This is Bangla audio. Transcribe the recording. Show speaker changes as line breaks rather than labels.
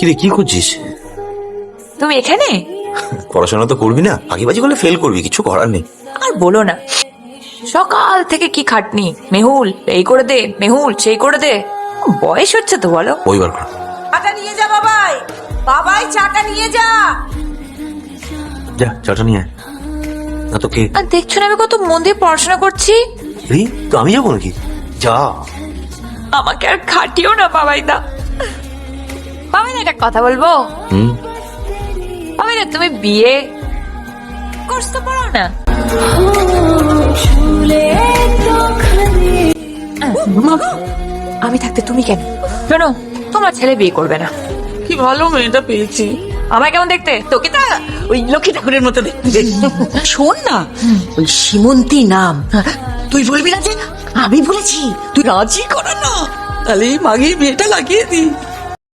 কিরে কি করছিস?
তুমি এখানে?
পড়াশোনা তো করবি না, ফাঁকিবাজি করলে ফেল করবি, কিছু করার নেই।
আর বলো না, সকাল থেকে কি খাটনি। মেহুল এই করে দে, মেহুল সেই করে দে। বয়স হচ্ছে তো বলো।
ওই বার কর।
চাটা নিয়ে যা বাবাই, বাবাই চাটা নিয়ে যা।
যা চাটা নিয়ে আয়। না তো কে?
আর দেখছো না আমি কত মন দিয়ে পড়াশোনা করছি।
রে তো আমি যাবো নাকি? যা।
আমাকে আর খাটিও না বাবাই দা। বাবাই দা একটা কথা বলবো? বাবাই দা তুমি বিয়ে কোর্স তো পড়ো না? আমি থাকতে তুমি কেন? শোনো, তোমার ছেলে বিয়ে করবে না।
কি ভালো মেয়েটা পেয়েছি।
আমায় কেমন দেখতে? তোকে তা
ওই লক্ষ্মী ঠাকুরের মতো দেখতে। শোন না, ওই সীমন্তী নাম, তুই বলবি না যে আমি বলেছি। তুই রাজি করা না, তাহলে এই মাগির বিয়েটা লাগিয়ে দি।